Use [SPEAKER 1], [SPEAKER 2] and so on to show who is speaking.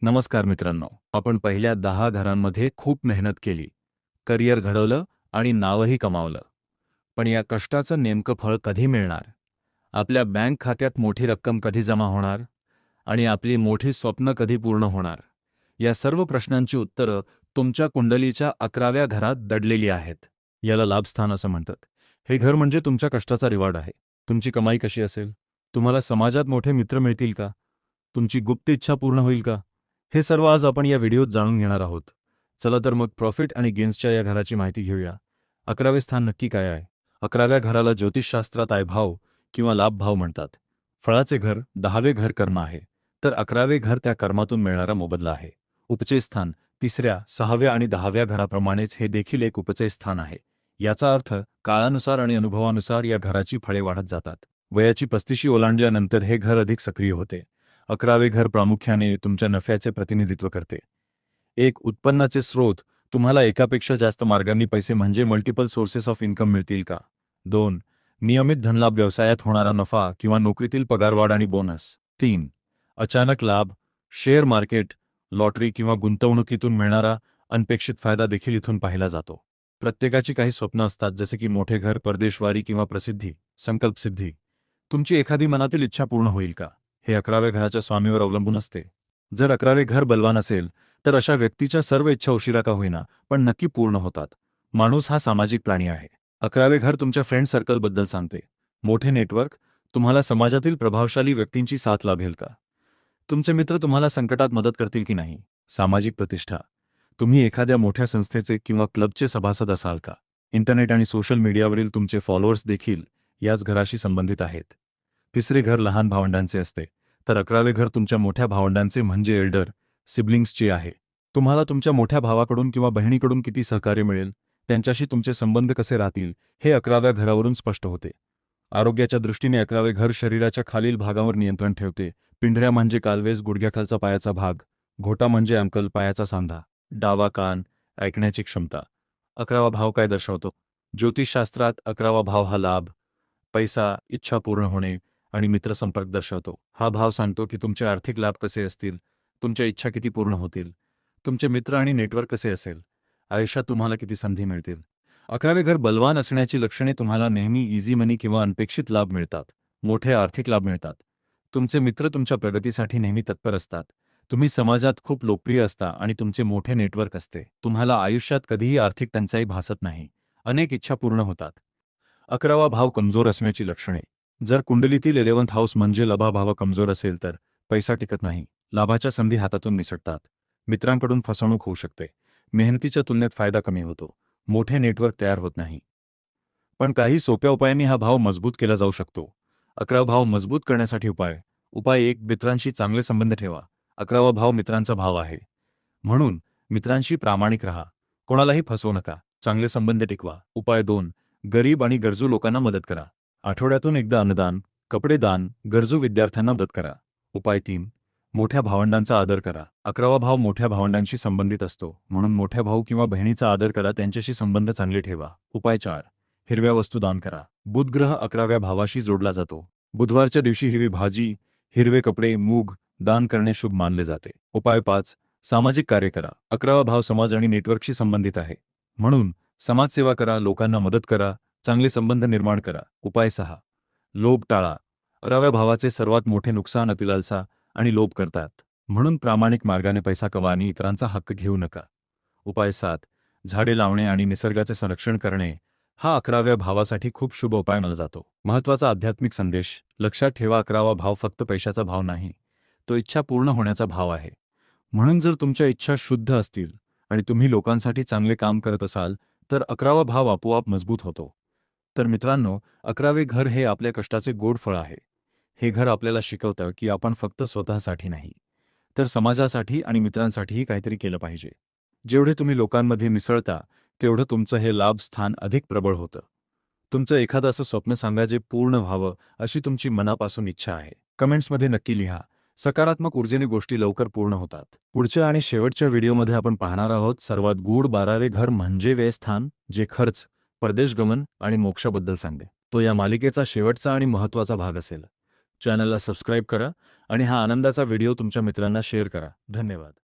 [SPEAKER 1] नमस्कार मित्रांनो, आपण पहिल्या 10 घरांमध्ये खूप मेहनत केली, करिअर घडवलं आणि नावही कमावलं. पण या कष्टाचं नेमकं फळ कधी मिळणार? आपल्या बँक खात्यात मोठी रक्कम कधी जमा होणार? आणि आपली मोठी स्वप्न कधी पूर्ण होणार? या सर्व प्रश्नांची उत्तरं तुमच्या कुंडलीच्या 11व्या घरात दडलेली आहेत. याला लाभस्थान असं म्हणतात. हे घर म्हणजे तुमच्या कष्टाचा रिवॉर्ड आहे. तुमची कमाई कशी असेल? तुम्हाला समाजात मोठे मित्र मिळतील का? तुमची गुप्त इच्छा पूर्ण होईल का? हे सर्व आज आपण या व्हिडिओत जाणून घेणार आहोत. चला तर मग प्रॉफिट आणि गेन्सच्या या घराची माहिती घेऊया. 11वे स्थान नक्की काय आहे? 11व्या घराला ज्योतिषशास्त्रात आयभाव किंवा लाभभाव म्हणतात. फळाचे घर 10वे घर कर्म आहे, तर 11वे घर त्या कर्मातून मिळणारा मोबदला आहे. उपचय स्थान 3ऱ्या, 6व्या आणि 10व्या घराप्रमाणेच हे देखील एक उपचय स्थान आहे. याचा अर्थ काळानुसार आणि अनुभवानुसार या घराची फळे वाढत जातात. वयाची 35शी ओलांडल्यानंतर हे घर अधिक सक्रिय होते. 11वे घर प्रामुख्याने तुमच्या नफ्याचे प्रतिनिधित्व करते. एक उत्पन्नाचे स्रोत, तुम्हाला एकापेक्षा जास्त मार्गांनी पैसे म्हणजे मल्टिपल सोर्सेस ऑफ इन्कम मिळतील का? 2. नियमित धनलाभ, व्यवसायात होणारा नफा किंवा नोकरीतील पगारवाढ आणि बोनस. 3. अचानक लाभ, शेअर मार्केट, लॉटरी किंवा गुंतवणुकीतून मिळणारा अनपेक्षित फायदा देखील इथून पाहिला जातो. प्रत्येकाची काही स्वप्न असतात, जसे की मोठे घर, परदेशवारी किंवा प्रसिद्धी, संकल्पसिद्धी. तुमची एखादी मनातील इच्छा पूर्ण होईल का? हे 11व्या घराच्या स्वामीवर अवलंबून असते. जर 11वे घर बलवान असेल, तर अशा व्यक्तीच्या सर्व इच्छा उशिरा का होईना पण नक्की पूर्ण होतात. माणूस हा सामाजिक प्राणी आहे. 11वे घर तुमच्या फ्रेंड सर्कलबद्दल सांगते. मोठे नेटवर्क, तुम्हाला समाजातील प्रभावशाली व्यक्तींची साथ लाभेल का? तुमचे मित्र तुम्हाला संकटात मदत करतील की नाही? सामाजिक प्रतिष्ठा, तुम्ही एखाद्या मोठ्या संस्थेचे किंवा क्लबचे सभासद असाल का? इंटरनेट आणि सोशल मीडियावरील तुमचे फॉलोअर्स देखील याच घराशी संबंधित आहेत. 3रे घर लहान भावंडांचे असते, तर 11वे घर तुमच्या मोठ्या भावंडांचे म्हणजे एल्डर सिबलिंग्सचे आहे. तुम्हाला तुमच्या मोठ्या भावाकडून किंवा बहिणीकडून किती सहकार्य मिळेल, त्यांच्याशी तुमचे संबंध कसे राहतील, हे 11व्या घरावरून स्पष्ट होते. आरोग्याच्या दृष्टीने 11वे घर शरीराच्या खालील भागावर नियंत्रण ठेवते. पिंढऱ्या म्हणजे कालवेस, गुडघ्याखालचा पायाचा भाग. घोटा म्हणजे अँकल, पायाचा सांधा. डावा कान, ऐकण्याची क्षमता. 11वा भाव काय दर्शवतो? ज्योतिषशास्त्रात 11वा भाव हा लाभ, पैसा, इच्छा पूर्ण होणे आणि मित्रसंपर्क दर्शवतो. हा भाव सांगतो की तुमचे आर्थिक लाभ कसे असतील, तुमच्या इच्छा किती पूर्ण होतील, तुमचे मित्र आणि नेटवर्क कसे असेल, आयुष्यात तुम्हाला किती संधी मिळतील. 11वे घर बलवान असण्याची लक्षणे, तुम्हाला नेहमी इझी मनी किंवा अनपेक्षित लाभ मिळतात, मोठे आर्थिक लाभ मिळतात. तुमचे मित्र तुमच्या प्रगतीसाठी नेहमी तत्पर असतात. तुम्ही समाजात खूप लोकप्रिय असता आणि तुमचे मोठे नेटवर्क असते. तुम्हाला आयुष्यात कधीही आर्थिक टंचाई भासत नाही. अनेक इच्छा पूर्ण होतात. 11वा भाव कमजोर असण्याची लक्षणे. जर कुंडलीतील 11th हाऊस म्हणजे लभाभाव कमजोर असेल तर पैसा टिकत नाही, लाभाच्या संधी हातातून निसटतात, मित्रांकडून फसवणूक होऊ शकते, मेहनतीच्या तुलनेत फायदा कमी होतो, मोठे नेटवर्क तयार होत नाही. पण काही सोप्या उपायांनी हा भाव मजबूत केला जाऊ शकतो. 11वा भाव मजबूत करण्यासाठी उपाय. उपाय 1. मित्रांशी चांगले संबंध ठेवा. 11वा भाव मित्रांचा भाव आहे, म्हणून मित्रांशी प्रामाणिक राहा. कोणालाही फसवू नका. चांगले संबंध टिकवा. उपाय 2. गरीब आणि गरजू लोकांना मदत करा. आठवड्यातून एकदा अन्नदान, कपडे दान, गरजू विद्यार्थ्यांना मदत करा. उपाय 3. मोठ्या भावंडांचा आदर करा. 11वा भाव मोठ्या भावंडांशी संबंधित असतो, म्हणून मोठ्या भाऊ किंवा बहिणीचा आदर करा, त्यांच्याशी संबंध चांगले ठेवा. उपाय 4. हिरव्या वस्तू दान करा. बुध ग्रह 11व्या भावाशी जोडला जातो. बुधवारच्या दिवशी हिरवी भाजी, हिरवे कपडे, मूग दान करणे शुभ मानले जाते. उपाय 5. सामाजिक कार्य करा. 11वा भाव समाज आणि नेटवर्कशी संबंधित आहे, म्हणून समाजसेवा करा, लोकांना मदत करा, चांगले संबंध निर्माण करा. उपाय 6. लोभ टाळा. 11व्या भावाचे सर्वात मोठे नुकसान अतिलालसा आणि लोभ करतात, म्हणून प्रामाणिक मार्गाने पैसा कमवा आणि इतरांचा हक्क घेऊ नका. उपाय 7. झाडे लावणे आणि निसर्गाचे संरक्षण करणे हा 11व्या भावासाठी खूप शुभ उपाय मानला जातो. महत्त्वाचा आध्यात्मिक संदेश. लक्षात ठेवा, 11वा भाव फक्त पैशाचा भाव नाही, तो इच्छा पूर्ण होण्याचा भाव आहे. म्हणून जर तुमच्या इच्छा शुद्ध असतील आणि तुम्ही लोकांसाठी चांगले काम करत असाल, तर 11वा भाव आपोआप मजबूत होतो. तर मित्रांनो, 11वे घर हे आपल्या कष्टाचे गोड फळ आहे. हे घर आपल्याला शिकवतं की आपण फक्त स्वतःसाठी नाही, तर समाजासाठी आणि मित्रांसाठीही काहीतरी केलं पाहिजे. जेवढे तुम्ही लोकांमध्ये मिसळता, तेवढं तुमचं हे लाभ स्थान अधिक प्रबळ होतं. तुमचं एखादं असं स्वप्न सांगा जे पूर्ण व्हावं अशी तुमची मनापासून इच्छा आहे. कमेंट्समध्ये नक्की लिहा. सकारात्मक ऊर्जेने गोष्टी लवकर पूर्ण होतात. पुढच्या आणि शेवटच्या व्हिडिओमध्ये आपण पाहणार आहोत सर्वात गूढ 12वे घर म्हणजे व्ययस्थान, जे खर्च, परदेशगमन आणि मोक्षाबद्दल सांगते. तो या मालिकेचा शेवटचा आणि महत्त्वाचा भाग असेल. चॅनलला सबस्क्राईब करा आणि हा आनंदाचा व्हिडिओ तुमच्या मित्रांना शेअर करा. धन्यवाद.